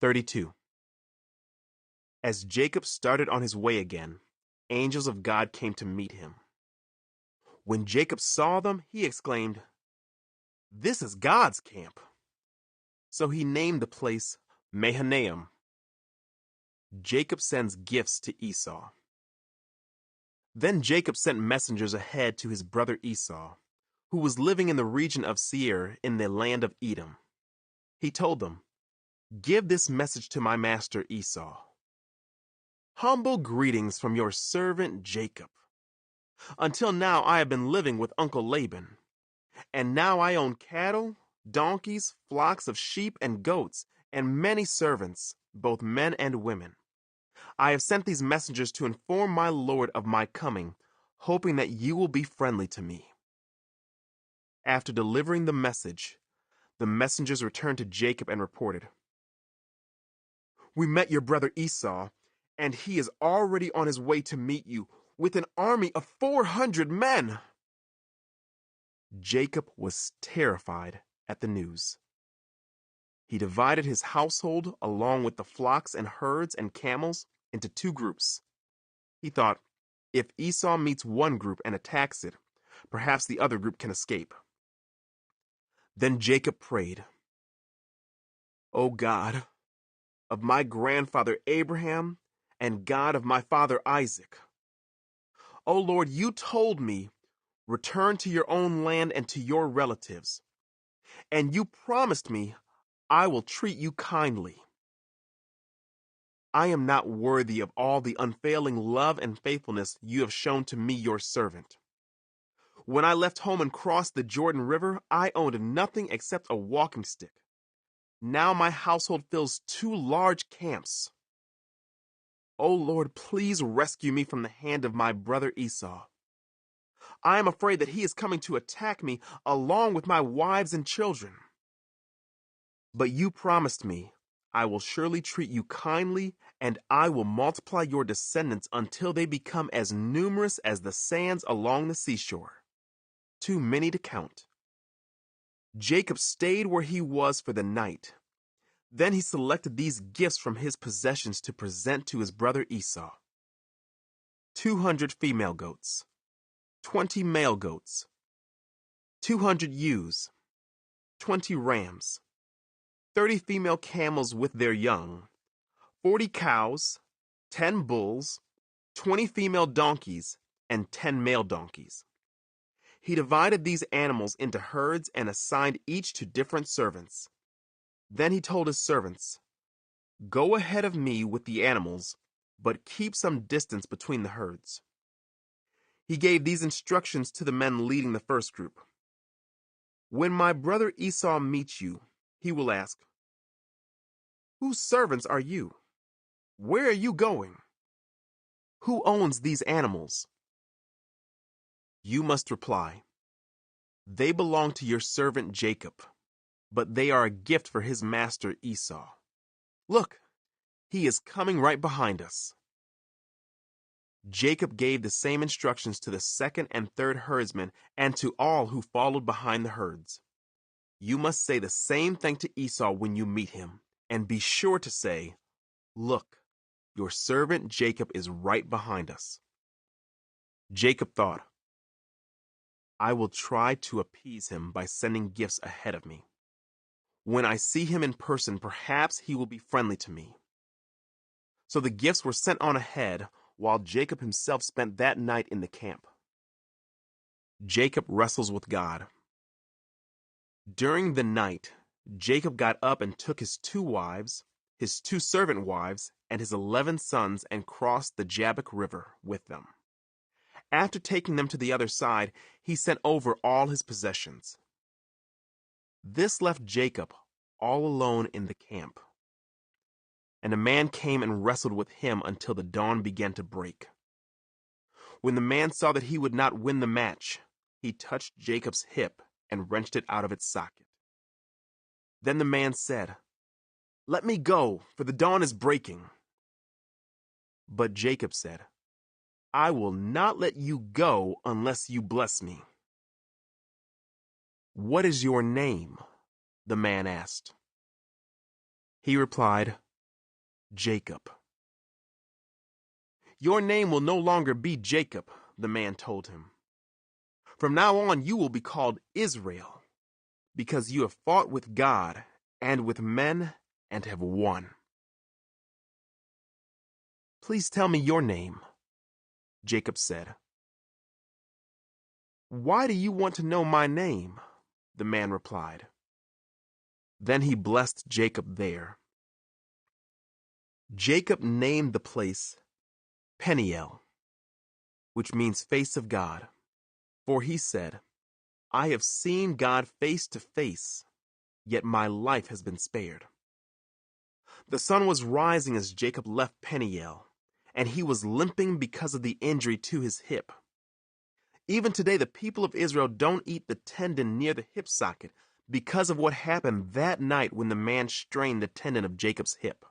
32. As Jacob started on his way again, angels of God came to meet him. When Jacob saw them, he exclaimed, "This is God's camp." So he named the place Mahanaim. Jacob sends gifts to Esau. Then Jacob sent messengers ahead to his brother Esau, who was living in the region of Seir in the land of Edom. He told them, "Give this message to my master Esau. Humble greetings from your servant Jacob. Until now I have been living with Uncle Laban, and now I own cattle, donkeys, flocks of sheep and goats, and many servants, both men and women. I have sent these messengers to inform my lord of my coming, hoping that you will be friendly to me." After delivering the message, the messengers returned to Jacob and reported, "We met your brother Esau, and he is already on his way to meet you with an army of 400 men." Jacob was terrified at the news. He divided his household along with the flocks and herds and camels into two groups. He thought, if Esau meets one group and attacks it, perhaps the other group can escape. Then Jacob prayed, "O God of my grandfather Abraham and God of my father Isaac, O Lord, you told me, 'Return to your own land and to your relatives,' and you promised me, 'I will treat you kindly.' I am not worthy of all the unfailing love and faithfulness you have shown to me, your servant. When I left home and crossed the Jordan River, I owned nothing except a walking stick. Now my household fills 2 large camps. O Lord, please rescue me from the hand of my brother Esau. I am afraid that he is coming to attack me along with my wives and children. But you promised me, 'I will surely treat you kindly, and I will multiply your descendants until they become as numerous as the sands along the seashore, too many to count.'" Jacob stayed where he was for the night. Then he selected these gifts from his possessions to present to his brother Esau: 200 female goats, 20 male goats, 200 ewes, 20 rams, 30 female camels with their young, 40 cows, 10 bulls, 20 female donkeys, and 10 male donkeys. He divided these animals into herds and assigned each to different servants. Then he told his servants, "Go ahead of me with the animals, but keep some distance between the herds." He gave these instructions to the men leading the first group: "When my brother Esau meets you, he will ask, 'Whose servants are you? Where are you going? Who owns these animals?' You must reply, 'They belong to your servant Jacob, but they are a gift for his master Esau. Look, he is coming right behind us.'" Jacob gave the same instructions to the second and third herdsmen and to all who followed behind the herds. "You must say the same thing to Esau when you meet him, and be sure to say, 'Look, your servant Jacob is right behind us.'" Jacob thought, "I will try to appease him by sending gifts ahead of me. When I see him in person, perhaps he will be friendly to me." So the gifts were sent on ahead, while Jacob himself spent that night in the camp. Jacob wrestles with God. During the night, Jacob got up and took his 2 wives, his 2 servant wives, and his 11 sons and crossed the Jabbok River with them. After taking them to the other side, he sent over all his possessions. This left Jacob all alone in the camp. And a man came and wrestled with him until the dawn began to break. When the man saw that he would not win the match, he touched Jacob's hip and wrenched it out of its socket. Then the man said, "Let me go, for the dawn is breaking." But Jacob said, "I will not let you go unless you bless me." "What is your name?" the man asked. He replied, Jacob. Your name will no longer be Jacob, the man told him. From now on you will be called Israel, because you have fought with God and with men and have won. Please tell me your name, Jacob said. Why do you want to know my name? The man replied. Then he blessed Jacob there. Jacob named the place Peniel, which means face of God, for he said, I have seen God face to face, yet my life has been spared. The sun was rising as Jacob left Peniel, and he was limping because of the injury to his hip. Even today, the people of Israel don't eat the tendon near the hip socket because of what happened that night when the man strained the tendon of Jacob's hip.